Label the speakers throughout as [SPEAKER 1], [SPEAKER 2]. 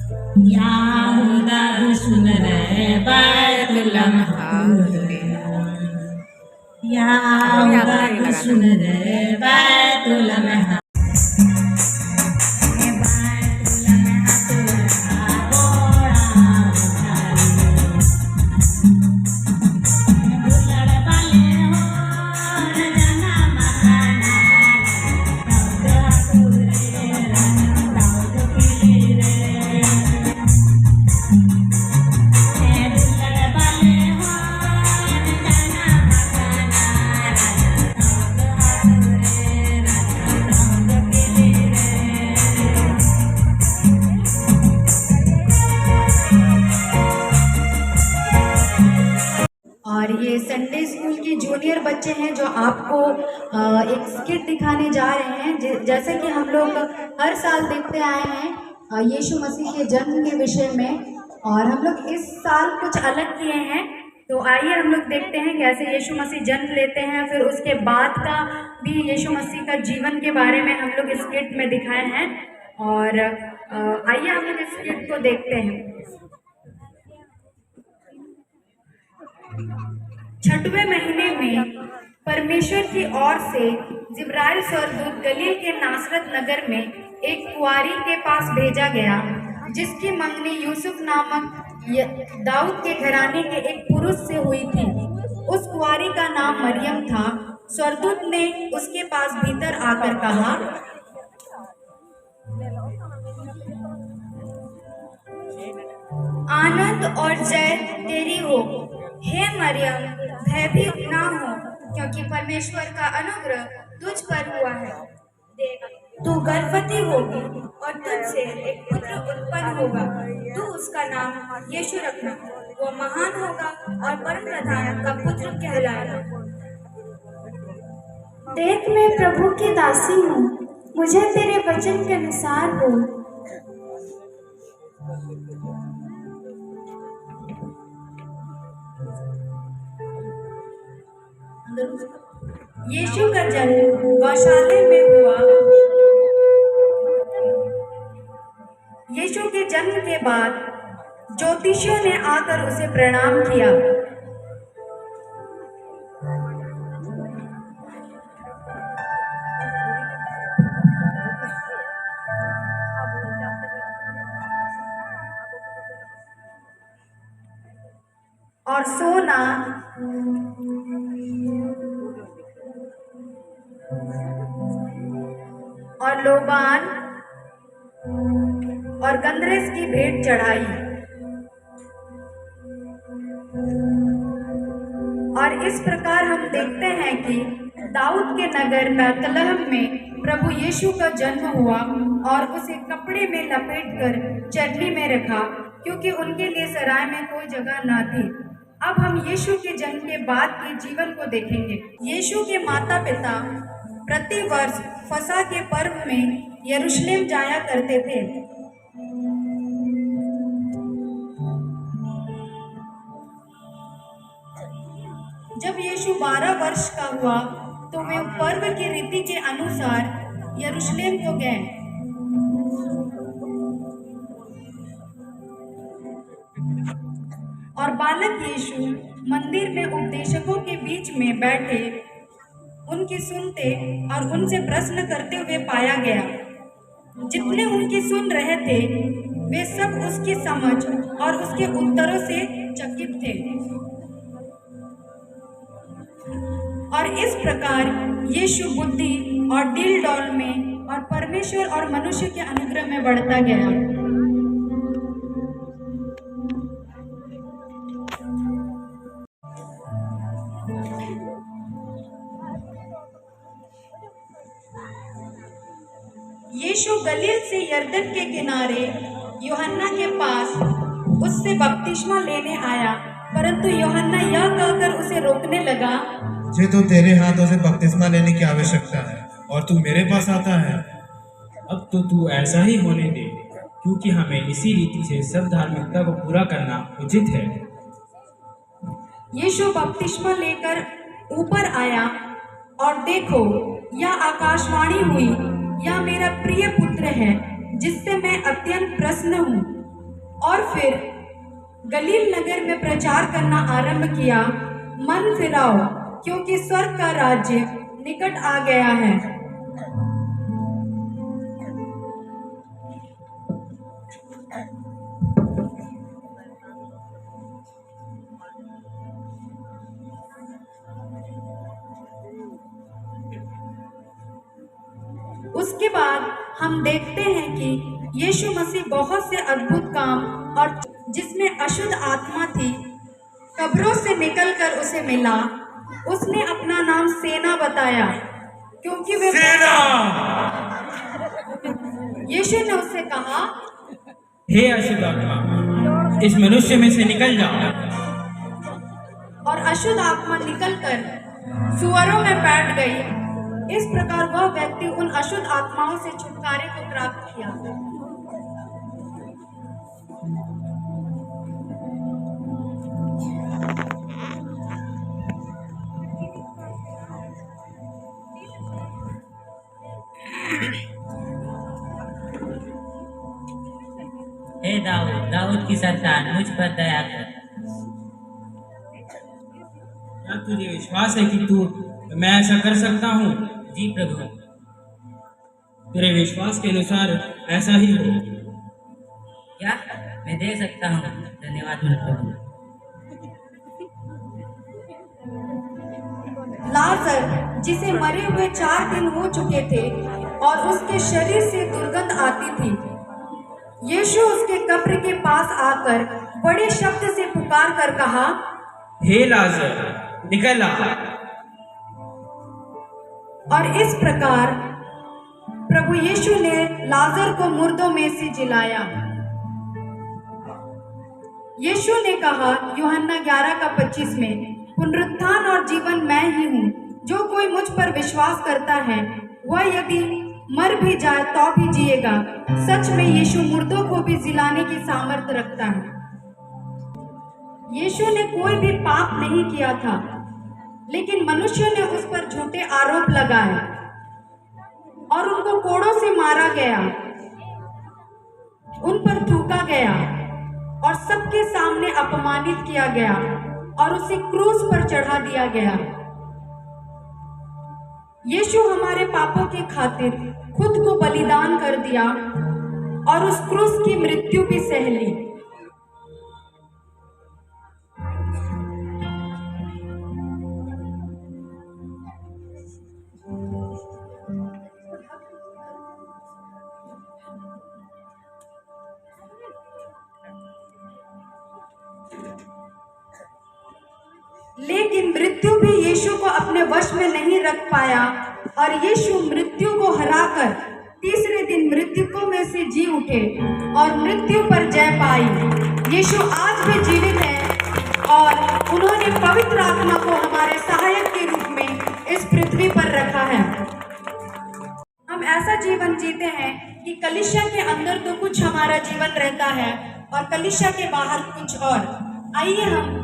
[SPEAKER 1] यहूदा सुन रे बैतुलम यहूदा सुन रे बैतुलम
[SPEAKER 2] और ये संडे स्कूल के जूनियर बच्चे हैं जो आपको एक स्किट दिखाने जा रहे हैं। जैसे कि हम लोग हर साल देखते आए हैं यीशु मसीह के जन्म के विषय में, और हम लोग इस साल कुछ अलग किए हैं। तो आइए हम लोग देखते हैं कैसे यीशु मसीह जन्म लेते हैं, फिर उसके बाद का भी यीशु मसीह का जीवन के बारे में हम लोग स्किट में दिखाए हैं। और आइए हम लोग इस स्किट को देखते हैं। छठवें महीने में परमेश्वर की ओर से जिब्राइल स्वर्गदूत गलील के नासरत नगर में एक कुंवारी के पास भेजा गया, जिसकी मंगनी यूसुफ नामक दाऊद के घराने के एक पुरुष से हुई थी। उस कुंवारी का नाम मरियम था। स्वर्गदूत ने उसके पास भीतर आकर कहा, आनंद और जय तेरी हो, हे मरियम, भयभीत ना हो, क्योंकि परमेश्वर का अनुग्रह तुझ पर हुआ है। देख, तू गर्भवती होगी और तुझसे एक पुत्र उत्पन्न होगा। तू उसका नाम यीशु रखना। वो महान होगा और परम प्रधान का पुत्र कहलाएगा।
[SPEAKER 3] देख, मैं प्रभु की दासी हूँ, मुझे तेरे वचन के अनुसार हो।
[SPEAKER 2] यीशु का जन्म गौशाले में हुआ। यीशु के जन्म के बाद ज्योतिषियों ने आकर उसे प्रणाम किया। और सोना और लोबान और गंधरेस की भेंट चढ़ाई। और इस प्रकार हम देखते हैं कि दाऊद के नगर बैतलहम में प्रभु यीशु का जन्म हुआ और उसे कपड़े में लपेटकर चटनी में रखा, क्योंकि उनके लिए सराय में कोई जगह न थी। अब हम यीशु के जन्म के बाद के जीवन को देखेंगे। यीशु के माता पिता प्रति वर्ष फसह के पर्व में यरूशलेम जाया करते थे। जब यीशु 12 वर्ष का हुआ तो वे पर्व की रीति के अनुसार यरूशलेम को गए। और बालक यीशु मंदिर में उपदेशकों के बीच में बैठे उनकी सुनते और उनसे प्रश्न करते हुए पाया गया। जितने उनकी सुन रहे थे वे सब उसकी समझ और उसके उत्तरों से चकित थे। और इस प्रकार यीशु बुद्धि और दिल डौल में और परमेश्वर और मनुष्य के अनुग्रह में बढ़ता गया। यीशु गलील से यरदन के किनारे यूहन्ना के पास उससे बपतिस्मा लेने आया, परंतु यूहन्ना यह कहकर उसे रोकने लगा,
[SPEAKER 4] मुझे तो तेरे हाथों से बपतिस्मा लेने की आवश्यकता है और तू मेरे पास आता है।
[SPEAKER 5] अब तो तू ऐसा ही होने दे, क्योंकि हमें इसी रीति से सब धार्मिकता को पूरा करना उचित है।
[SPEAKER 2] यीशु बपतिस्मा लेकर ऊपर आया और देखो, यह आकाशवाणी हुई, यह मेरा प्रिय पुत्र है जिससे मैं अत्यंत प्रसन्न हूँ। और फिर गलील नगर में प्रचार करना आरंभ किया, मन फिराओ क्योंकि स्वर्ग का राज्य निकट आ गया है। उसके बाद हम देखते हैं कि यीशु मसीह बहुत से अद्भुत काम और जिसमें अशुद्ध आत्मा थी कब्रों से निकलकर उसे मिला। उसने अपना नाम सेना बताया क्योंकि वे यीशु ने उससे कहा,
[SPEAKER 5] हे अशुद्ध आत्मा, इस मनुष्य में से निकल जाओ।
[SPEAKER 2] और अशुद्ध आत्मा निकलकर सुअरों में बैठ गई। इस प्रकार वह व्यक्ति उन अशुद्ध आत्माओं से छुटकारे को प्राप्त किया।
[SPEAKER 1] हे दाऊद की संतान, मुझ पर दया कर।
[SPEAKER 5] क्या तुझे विश्वास है कि मैं ऐसा कर सकता हूँ?
[SPEAKER 1] जी प्रभु।
[SPEAKER 5] तेरे विश्वास के अनुसार ऐसा ही हो।
[SPEAKER 1] क्या मैं दे सकता हूँ? धन्यवाद मेरे प्रभु।
[SPEAKER 2] लाजर जिसे मरे हुए 4 दिन हो चुके थे और उसके शरीर से दुर्गंध आती थी, यीशु उसके कब्र के पास आकर बड़े शब्द से पुकार कर कहा,
[SPEAKER 5] हे लाजर, निकल आ।
[SPEAKER 2] और इस प्रकार प्रभु यीशु ने लाजर को मुर्दों में से जिलाया। यीशु ने कहा यूहन्ना 11:25 में, पुनरुत्थान और जीवन मैं ही हूँ। जो कोई मुझ पर विश्वास करता है वह यदि मर भी जाए तो भी जिएगा। सच में यीशु मुर्दों को भी जिलाने की सामर्थ्य रखता है। यीशु ने कोई भी पाप नहीं किया था, लेकिन मनुष्य ने उस पर झूठे आरोप लगाए और उनको कोड़ों से मारा गया, उन पर थूका गया और सबके सामने अपमानित किया गया और उसे क्रूस पर चढ़ा दिया गया। यीशु हमारे पापों के खातिर खुद को बलिदान कर दिया और उस क्रूस की मृत्यु भी सह ली। लेकिन मृत्यु भी यीशु को अपने वश में नहीं रख पाया और यीशु मृत्यु को हराकर तीसरे दिन मृतकों में से जी उठे और मृत्यु पर जय पाई। यीशु आज भी जीवित है और उन्होंने पवित्र आत्मा को हमारे सहायक के रूप में इस पृथ्वी पर रखा है। हम ऐसा जीवन जीते हैं कि कलीसिया के अंदर तो कुछ हमारा जीवन रहता है और कलीसिया के बाहर कुछ और। आइए हम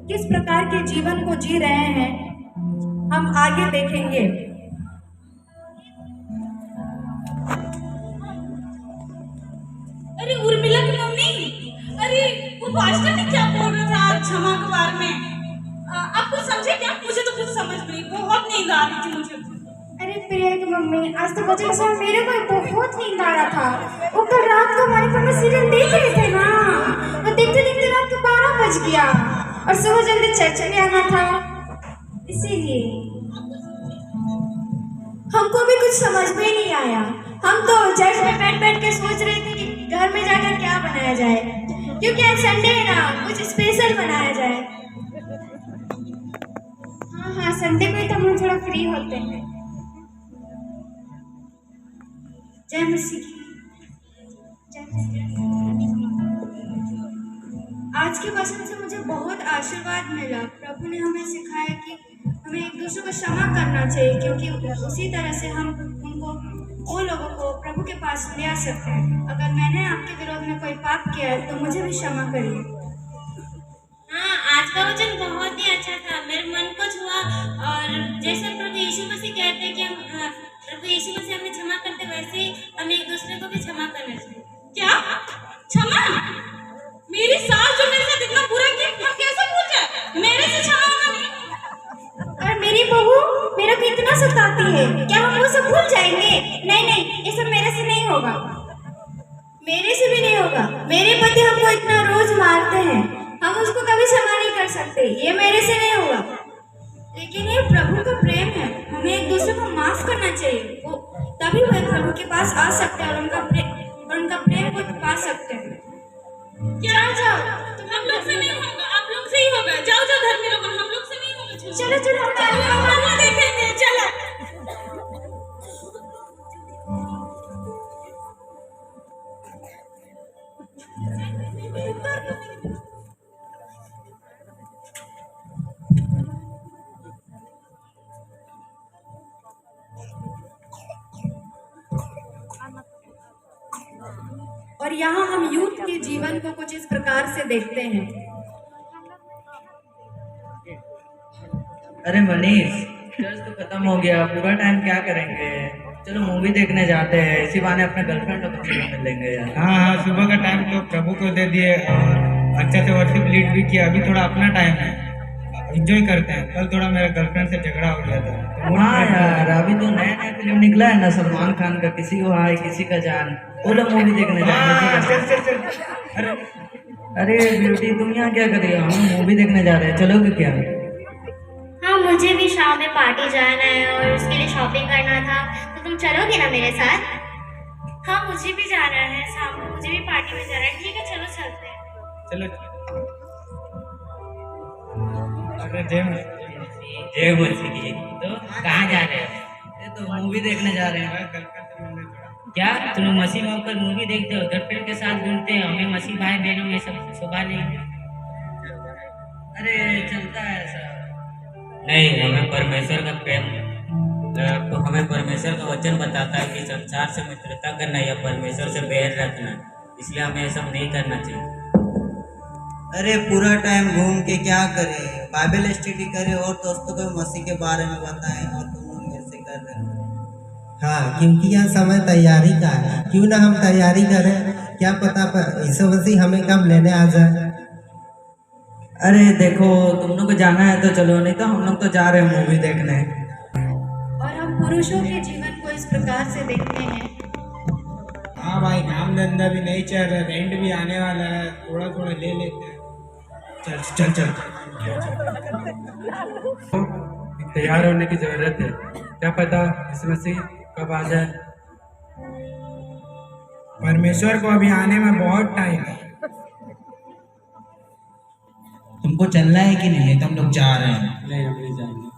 [SPEAKER 2] किस प्रकार के जीवन को जी रहे हैं हम आगे देखेंगे।
[SPEAKER 6] अरे उर्मिला की मम्मी, अरे वो पास्टर ने क्या बोल रहा था आज क्षमा के बारे में? आप कुछ समझे क्या? मुझे तो कुछ समझ नहीं, बहुत नींद आ रही थी मुझे।
[SPEAKER 3] अरे प्रिया की मम्मी, आज तो बच्चे के साथ मेरे को बहुत नींद आ रहा था। वो कल रात को हमारे पर में सीरियल देख रहे थे ना, वो देखते देखते रात को 12 बज गया और सुबह जल्दी चर्च में आना था, इसीलिए हमको भी कुछ समझ में नहीं आया। हम तो चर्च में बैठ बैठ के सोच रहे थे कि घर में जाकर क्या बनाया जाए, क्योंकि आज संडे है ना, कुछ स्पेशल बनाया जाए। हाँ, संडे को ही तो हम थोड़ा फ्री होते हैं। जय मसीह की। आज के वचन से मुझे बहुत आशीर्वाद मिला। प्रभु ने हमें सिखाया कि हमें एक दूसरे को क्षमा करना चाहिए, क्योंकि उसी तरह से हम वो लोगों को प्रभु के पास ले आ सकते हैं। अगर मैंने आपके विरोध में कोई पाप किया है तो मुझे भी क्षमा करिए।
[SPEAKER 6] हाँ, आज का वचन बहुत ही अच्छा था, मेरे मन को छुआ। और जैसे प्रभु यीशु मसीह कहते हैं कि हम प्रभु यीशु मसीह हमें क्षमा करते, वैसे ही हमें एक दूसरे को भी क्षमा करना चाहिए। क्या क्षमा?
[SPEAKER 3] जाएंगे? क्या हम वो सब भूल जाएंगे? नहीं नहीं, ये सब मेरे से नहीं होगा, मेरे से भी नहीं होगा। मेरे पति हमको इतना रोज मारते हैं, हम उसको कभी क्षमा नहीं कर सकते, ये मेरे से नहीं होगा। लेकिन ये प्रभु का प्रेम है, हमें एक दूसरे को माफ करना चाहिए, वो तभी वह प्रभु के पास आ सकते हैं और उनका प्रेम को पा सकते हैं।
[SPEAKER 6] क्या जाओ, हम लोग से नहीं होगा, आप लोग से ही होगा। जाओ जाओ धर्मी लोग, हम लोग से नहीं होगा।
[SPEAKER 3] चलो चलो
[SPEAKER 6] हम देखेंगे, चलो।
[SPEAKER 2] और यहाँ हम यूथ के जीवन को कुछ इस प्रकार से देखते हैं।
[SPEAKER 1] अरे मनीष, चर्च तो खत्म हो गया, पूरा टाइम क्या करेंगे? चलो मूवी देखने जाते हैं, इसी बहाने अपने गर्लफ्रेंड को बच्चे मिल लेंगे यार।
[SPEAKER 5] हाँ हाँ, सुबह का टाइम तो प्रभु को दे दिए और अच्छे से वर्शिप लीड भी किया। अभी थोड़ा अपना टाइम है, एंजॉय करते हैं। कल थोड़ा मेरे गर्लफ्रेंड से झगड़ा हो गया था तो
[SPEAKER 1] हाँ यार, अभी तो नया नया फिल्म निकला है ना सलमान खान का, किसी को हाय किसी का जान, वो लोग मूवी देखने
[SPEAKER 5] हाँ,
[SPEAKER 1] जाएंगे।
[SPEAKER 5] चल चल चल। अरे
[SPEAKER 1] अरे ब्यूटी, तुम यहाँ क्या कर रही हो? हम मूवी देखने जा रहे हैं, चलोगे क्या?
[SPEAKER 3] हाँ, मुझे भी शाम में पार्टी जाना है और उसके लिए शॉपिंग करना था, तो तुम चलोगे ना मेरे साथ?
[SPEAKER 6] हाँ, मुझे भी जाना है शाम को, मुझे भी पार्टी में जाना है। ठीक है, चलो चलते हैं।
[SPEAKER 5] चलो। अरे
[SPEAKER 1] जय मसीह की। तो कहाँ जा रहे हैं? ये तो मूवी देखने जा रहे हैं। क्या तुम लोग मसीह में होकर मूवी देखते हो, गर्लफ्रेंड के साथ घूमते हो? हमें मसीह भाई बहनों में सब शोभा नहीं। अरे चलता है ऐसा नहीं, हमें परमेश्वर का प्रेम, तो हमें परमेश्वर का वचन बताता है कि संसार से मित्रता करना या परमेश्वर से बैर रखना, इसलिए हमें ये सब नहीं करना चाहिए।
[SPEAKER 7] अरे पूरा टाइम घूम के क्या करें, बाइबल स्टडी करें और दोस्तों को मसीह के बारे में बताएं, और तुम लोग ऐसे कर रहे हो।
[SPEAKER 8] हाँ, क्योंकि यह समय तैयारी का है, क्यों ना हम तैयारी करें, क्या पता पर यीशु मसीह हमें कब लेने आ जाए।
[SPEAKER 1] अरे देखो, तुम लोग को जाना है तो चलो, नहीं तो हम लोग तो जा रहे हैं मूवी देखने।
[SPEAKER 2] और हम पुरुषों के जीवन को इस प्रकार से देखते हैं।
[SPEAKER 5] हाँ भाई, काम धंधा भी नहीं चल रहा, रेंट भी आने वाला है, थोड़ा थोड़ा ले लेते हैं। चल चल चल।
[SPEAKER 9] तैयार होने की जरूरत है, क्या पता इस मसीह कब आ जाए।
[SPEAKER 5] परमेश्वर को अभी आने में बहुत टाइम है।
[SPEAKER 7] तुमको चलना है कि नहीं? तो हम लोग जा रहे हैं।
[SPEAKER 9] नहीं, हम नहीं जाएंगे।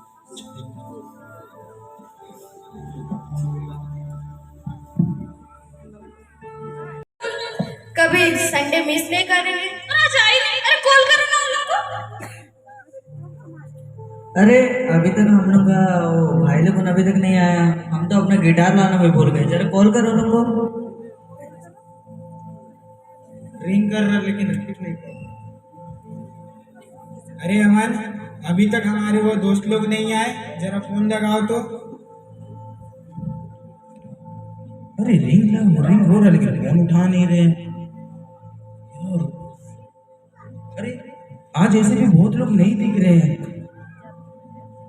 [SPEAKER 2] कभी संडे मिस नहीं करेंगे?
[SPEAKER 6] आज आई नहीं, अरे कॉल करो ना उन लोगों को।
[SPEAKER 1] अरे अभी तक हम लोग का वो भाई लोग अभी तक नहीं आया, हम तो अपना गिटार लाना भी भूल गए। जरा कॉल करो उन लोग को।
[SPEAKER 5] रिंग कर रहा लेकिन रिपीट नहीं कर। अरे अमन, अभी तक हमारे वो दोस्त लोग नहीं आए, जरा फोन लगाओ तो।
[SPEAKER 4] अरे रिंग हो रहा लेकिन हम उठा नहीं रहे यार। अरे आज ऐसे भी बहुत लोग नहीं दिख रहे हैं,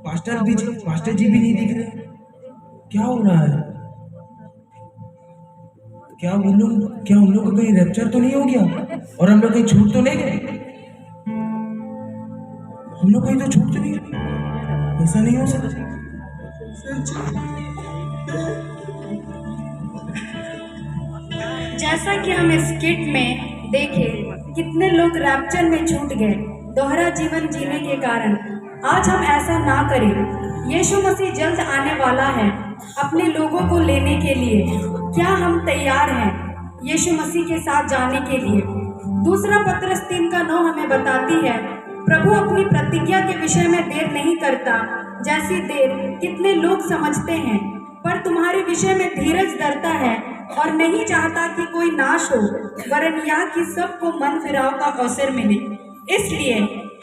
[SPEAKER 4] पास्टर जी भी नहीं दिख रहे। क्या हो रहा है? क्या उन लोग का कहीं रैप्चर तो नहीं हो गया और हम लोग कहीं छूट तो नहीं गए? हम लोग कहीं तो छूट तो नहीं गए? ऐसा नहीं हो सकता।
[SPEAKER 2] जैसा कि हम स्किट में देखे, कितने लोग रैप्चर में छूट गए दोहरा जीवन जीने के कारण। आज हम ऐसा ना करें। यीशु मसीह जल्द आने वाला है अपने लोगों को लेने के लिए। क्या हम तैयार हैं यीशु मसीह के साथ जाने के लिए? दूसरा पत्रस 3:9 हमें बताती है, प्रभु अपनी प्रतिज्ञा के विषय में देर नहीं करता, जैसी देर कितने लोग समझते हैं, पर तुम्हारे विषय में धीरज धरता है और नहीं चाहता कि कोई नाश हो, वरन यह कि सबको मन फिराव का अवसर मिले। इसलिए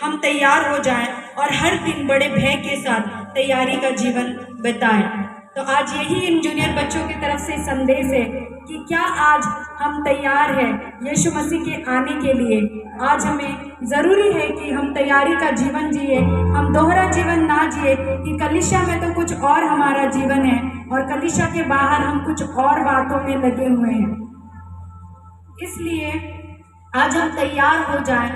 [SPEAKER 2] हम तैयार हो जाएं और हर दिन बड़े भय के साथ तैयारी का जीवन बिताएं। तो आज यही इन जूनियर बच्चों की तरफ से संदेश है कि क्या आज हम तैयार हैं यीशु मसीह के आने के लिए। आज हमें ज़रूरी है कि हम तैयारी का जीवन जिए, हम दोहरा जीवन ना जिए कि कलीसिया में तो कुछ और हमारा जीवन है और कलीसिया के बाहर हम कुछ और बातों में लगे हुए हैं। इसलिए आज हम तैयार हो जाएं।